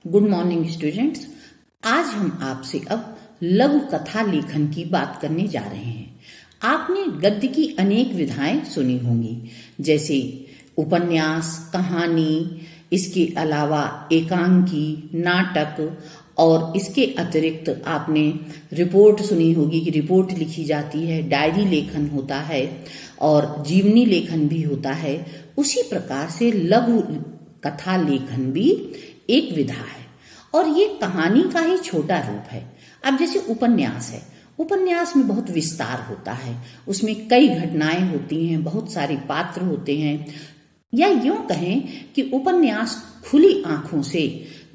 Good morning students. आज हम आपसे अब लघु कथा लेखन की बात करने जा रहे हैं। आपने गद्य की अनेक विधाएं सुनी होंगी, जैसे उपन्यास, कहानी, इसके अलावा एकांकी, नाटक, और इसके अतिरिक्त आपने रिपोर्ट सुनी होगी कि रिपोर्ट लिखी जाती है, डायरी लेखन होता है और जीवनी लेखन भी होता है। उसी प्रकार से लघु कथा लेखन भी एक विधा है और ये कहानी का ही छोटा रूप है। अब जैसे उपन्यास है, उपन्यास में बहुत विस्तार होता है, उसमें कई घटनाएं होती हैं, बहुत सारे पात्र होते हैं, या यूं कहें कि उपन्यास खुली आंखों से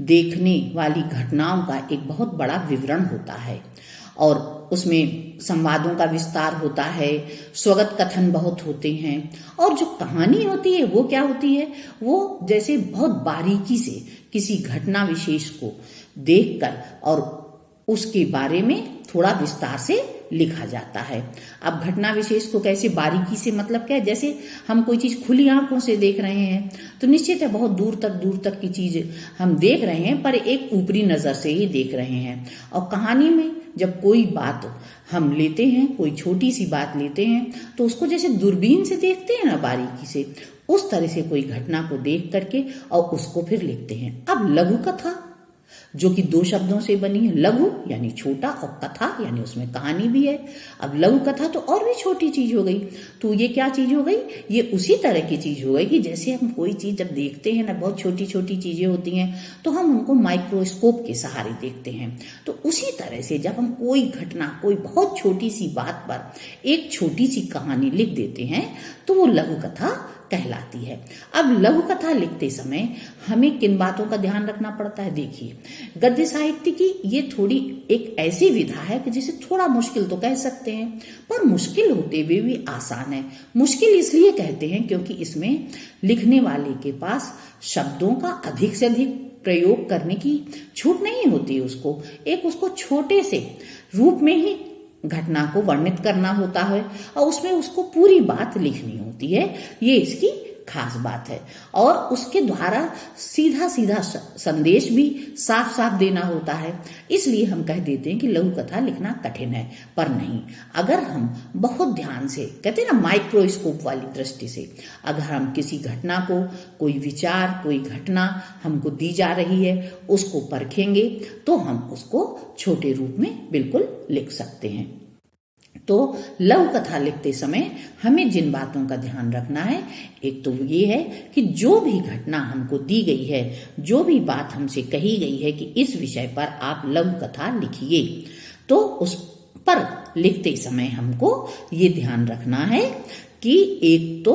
देखने वाली घटनाओं का एक बहुत बड़ा विवरण होता है और उसमें संवादों का विस्तार होता है, स्वगत कथन बहुत होते हैं। और जो कहानी होती है वो क्या होती है, वो जैसे बहुत बारीकी से किसी घटना विशेष को देखकर और उसके बारे में थोड़ा विस्तार से लिखा जाता है। अब घटना विशेष को कैसे बारीकी से मतलब क्या है, जैसे हम कोई चीज खुली आंखों से देख रहे हैं तो निश्चित है बहुत दूर तक की चीज हम देख रहे हैं, पर एक ऊपरी नजर से ही देख रहे हैं। और कहानी में जब कोई बात हम लेते हैं, कोई छोटी सी बात लेते हैं, तो उसको जैसे दूरबीन से देखते हैं ना बारीकी से, उस तरह से कोई घटना को देख करके और उसको फिर लिखते हैं। अब लघु कथा जो कि दो शब्दों से बनी है, लघु यानी छोटा और कथा यानी उसमें कहानी भी है। अब लघु कथा तो और भी छोटी चीज हो गई, तो ये क्या चीज हो गई, ये उसी तरह की चीज हो गई कि जैसे हम कोई चीज जब देखते हैं ना, बहुत छोटी छोटी चीजें होती हैं तो हम उनको माइक्रोस्कोप के सहारे देखते हैं। तो उसी तरह से जब हम कोई घटना, कोई बहुत छोटी सी बात पर एक छोटी सी कहानी लिख देते हैं तो वो लघु कथा कहलाती है। अब लघु कथा लिखते समय हमें किन बातों का ध्यान रखना पड़ता है, देखिए गद्य साहित्य की ये थोड़ी एक ऐसी विधा है कि जिसे थोड़ा मुश्किल तो कह सकते हैं, पर मुश्किल होते हुए भी आसान है। मुश्किल इसलिए कहते हैं क्योंकि इसमें लिखने वाले के पास शब्दों का अधिक से अधिक प्रयोग करने की छूट नहीं होती। उसको छोटे से रूप में ही घटना को वर्णित करना होता है और उसमें उसको पूरी बात लिखनी होती है। ये इसकी खास बात है और उसके द्वारा सीधा सीधा संदेश भी साफ साफ देना होता है। इसलिए हम कह देते हैं कि लघु कथा लिखना कठिन है, पर नहीं। अगर हम बहुत ध्यान से, कहते हैं ना माइक्रोस्कोप वाली दृष्टि से, अगर हम किसी घटना को, कोई विचार, कोई घटना हमको दी जा रही है, उसको परखेंगे तो हम उसको छोटे रूप में बिल्कुल लिख सकते हैं। तो लघु कथा लिखते समय हमें जिन बातों का ध्यान रखना है, एक तो ये है कि जो भी घटना हमको दी गई है, जो भी बात हमसे कही गई है कि इस विषय पर आप लघु कथा लिखिए, तो उस पर लिखते समय हमको ये ध्यान रखना है कि एक तो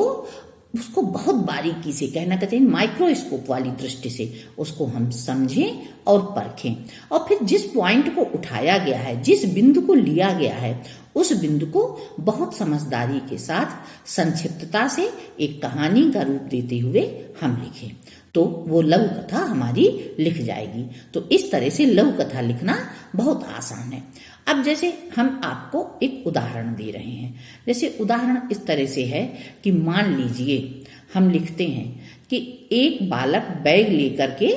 उसको बहुत बारीकी से, कहना कहते हैं माइक्रोस्कोप वाली दृष्टि से उसको हम समझें और परखें, और फिर जिस पॉइंट को उठाया गया है, जिस बिंदु को लिया गया है, उस बिंदु को बहुत समझदारी के साथ संक्षिप्तता से एक कहानी का रूप देते हुए हम लिखें, तो वो लघु कथा हमारी लिख जाएगी। तो इस तरह से लघु कथा लिखना बहुत आसान है। अब जैसे हम आपको एक उदाहरण दे रहे हैं, जैसे उदाहरण इस तरह से है कि मान लीजिए हम लिखते हैं कि एक बालक बैग लेकर के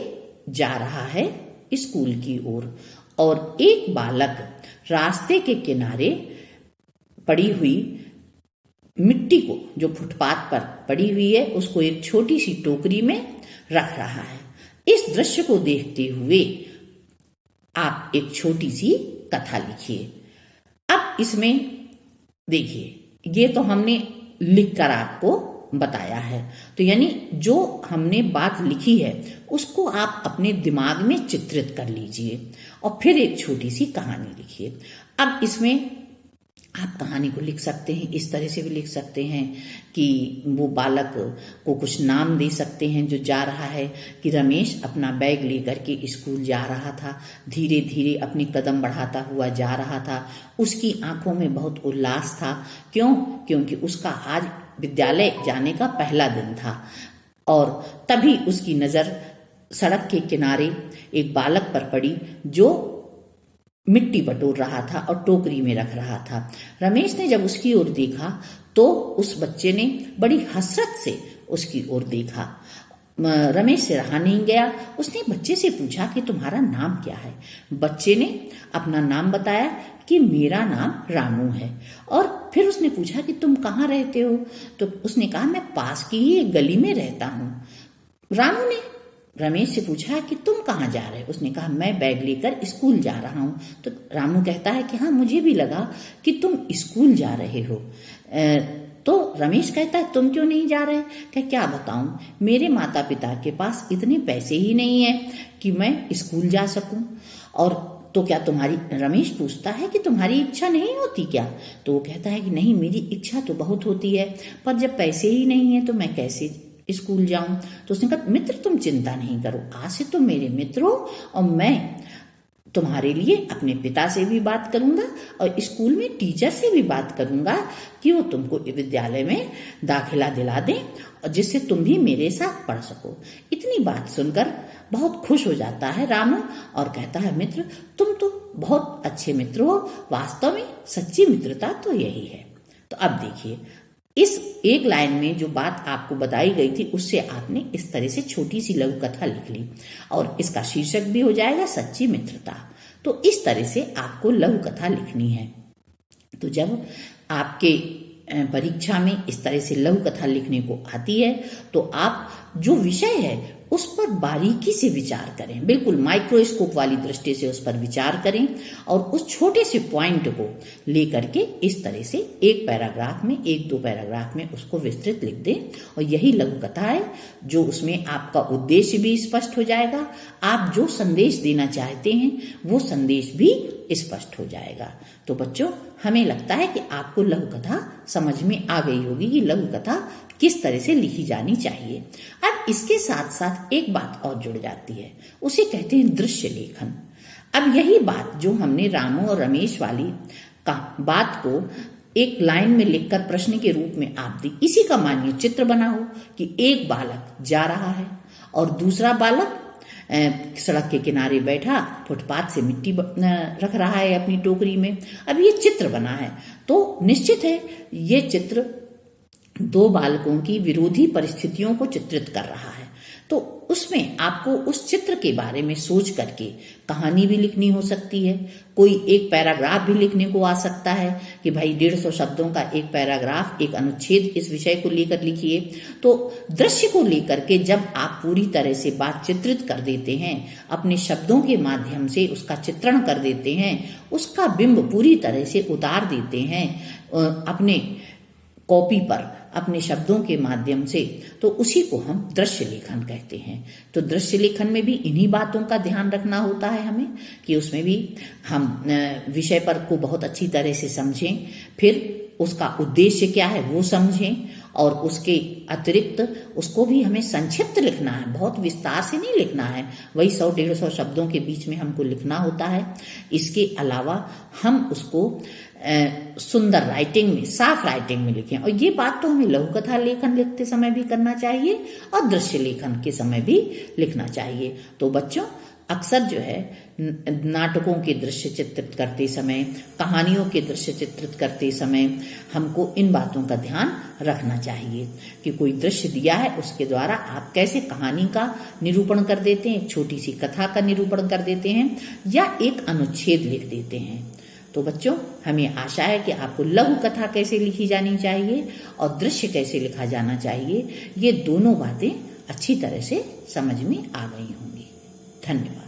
जा रहा है स्कूल की ओर और एक बालक रास्ते के किनारे पड़ी हुई मिट्टी को, जो फुटपाथ पर पड़ी हुई है, उसको एक छोटी सी टोकरी में रख रहा है। इस दृश्य को देखते हुए आप एक छोटी सी कथा लिखिए। अब इसमें देखिए, ये तो हमने लिखकर आपको बताया है, तो यानी जो हमने बात लिखी है उसको आप अपने दिमाग में चित्रित कर लीजिए और फिर एक छोटी सी कहानी लिखिए। अब इसमें आप कहानी को लिख सकते हैं, इस तरह से भी लिख सकते हैं कि वो बालक को कुछ नाम दे सकते हैं जो जा रहा है, कि रमेश अपना बैग लेकर के स्कूल जा रहा था, धीरे धीरे अपनी कदम बढ़ाता हुआ जा रहा था, उसकी आंखों में बहुत उल्लास था। क्यों? क्योंकि उसका आज विद्यालय जाने का पहला दिन था और तभी उसकी नजर सड़क के किनारे एक बालक पर पड़ी जो मिट्टी बटोर रहा था और टोकरी में रख रहा था। रमेश ने जब उसकी ओर देखा तो उस बच्चे ने बड़ी हसरत से उसकी ओर देखा रमेश से रहा नहीं गया। उसने बच्चे से पूछा कि तुम्हारा नाम क्या है। बच्चे ने अपना नाम बताया कि मेरा नाम रामू है। और फिर उसने पूछा कि तुम कहाँ रहते हो, तो उसने कहा मैं पास की ही एक गली में रहता हूँ। रामू ने रमेश से पूछा कि तुम कहाँ जा रहे हो। उसने कहा मैं बैग लेकर स्कूल जा रहा हूँ। तो रामू कहता है कि हाँ मुझे भी लगा कि तुम स्कूल जा रहे हो। तो रमेश कहता है तुम क्यों नहीं जा रहे। क्या बताऊं, मेरे माता पिता के पास इतने पैसे ही नहीं है कि मैं स्कूल जा सकूं। और तो क्या तुम्हारी, रमेश पूछता है कि तुम्हारी इच्छा नहीं होती क्या। तो वो कहता है कि नहीं, मेरी इच्छा तो बहुत होती है, पर जब पैसे ही नहीं है तो मैं कैसे स्कूल जाऊं। तो उसने कहा मित्र तुम चिंता नहीं करो, आज से तुम मेरे मित्र हो और मैं तुम्हारे लिए अपने पिता से भी बात करूंगा और स्कूल में टीचर से भी बात करूंगा कि वो तुमको विद्यालय में दाखिला दिला दें और जिससे तुम भी मेरे साथ पढ़ सको। इतनी बात सुनकर बहुत खुश हो जाता है रामू और कहता है मित्र तुम तो बहुत अच्छे मित्र हो, वास्तव में सच्ची मित्रता तो यही है। तो अब देखिए, इस एक लाइन में जो बात आपको बताई गई थी उससे आपने इस तरह से छोटी सी लघु कथा लिख ली और इसका शीर्षक भी हो जाएगा सच्ची मित्रता। तो इस तरह से आपको लघु कथा लिखनी है। तो जब आपके परीक्षा में इस तरह से लघु कथा लिखने को आती है तो आप जो विषय है उस पर बारीकी से विचार करें, बिल्कुल माइक्रोस्कोप वाली दृष्टि से उस पर विचार करें और उस छोटे से पॉइंट को लेकर के इस तरह से एक पैराग्राफ में, एक दो पैराग्राफ में उसको विस्तृत लिख दें। और यही लघु कथा है जो उसमें आपका उद्देश्य भी स्पष्ट हो जाएगा, आप जो संदेश देना चाहते हैं वो संदेश भी स्पष्ट हो जाएगा। तो बच्चों, हमें लगता है कि आपको लघु कथा समझ में आ गई होगी कि लघु कथा किस तरह से लिखी जानी चाहिए। अब इसके साथ साथ एक बात और जुड़ जाती है, उसे कहते हैं दृश्य लेखन। अब यही बात जो हमने रामू और रमेश वाली बात को एक लाइन में लिखकर प्रश्न के रूप में आप दी, इसी का मानिए चित्र बना हो कि एक बालक जा रहा है और दूसरा बालक सड़क के किनारे बैठा फुटपाथ से मिट्टी रख रहा है अपनी टोकरी में। अब ये चित्र बना है तो निश्चित है ये चित्र दो बालकों की विरोधी परिस्थितियों को चित्रित कर रहा है। तो उसमें आपको उस चित्र के बारे में सोच करके कहानी भी लिखनी हो सकती है, कोई एक पैराग्राफ भी लिखने को आ सकता है कि भाई 150 शब्दों का एक पैराग्राफ, एक अनुच्छेद इस विषय को लेकर लिखिए। तो दृश्य को लेकर के जब आप पूरी तरह से बात चित्रित कर देते हैं, अपने शब्दों के माध्यम से उसका चित्रण कर देते हैं, उसका बिंब पूरी तरह से उतार देते हैं अपने कॉपी पर अपने शब्दों के माध्यम से, तो उसी को हम दृश्य लेखन कहते हैं। तो दृश्य लेखन में भी इन्हीं बातों का ध्यान रखना होता है हमें कि उसमें भी हम विषय पर को बहुत अच्छी तरह से समझें, फिर उसका उद्देश्य क्या है वो समझें और उसके अतिरिक्त उसको भी हमें संक्षिप्त लिखना है, बहुत विस्तार से नहीं लिखना है, वही 100-150 शब्दों के बीच में हमको लिखना होता है। इसके अलावा हम उसको सुंदर राइटिंग में, साफ राइटिंग में लिखें। और ये बात तो हमें लघु कथा लेखन लिखते समय भी करना चाहिए और दृश्य लेखन के समय भी लिखना चाहिए। तो बच्चों, अक्सर जो है नाटकों के दृश्य चित्रित करते समय, कहानियों के दृश्य चित्रित करते समय हमको इन बातों का ध्यान रखना चाहिए कि कोई दृश्य दिया है उसके द्वारा आप कैसे कहानी का निरूपण कर देते हैं, छोटी सी कथा का निरूपण कर देते हैं या एक अनुच्छेद लिख देते हैं। तो बच्चों, हमें आशा है कि आपको लघु कथा कैसे लिखी जानी चाहिए और दृश्य कैसे लिखा जाना चाहिए, ये दोनों बातें अच्छी तरह से समझ में आ गई होंगी। धन्यवाद।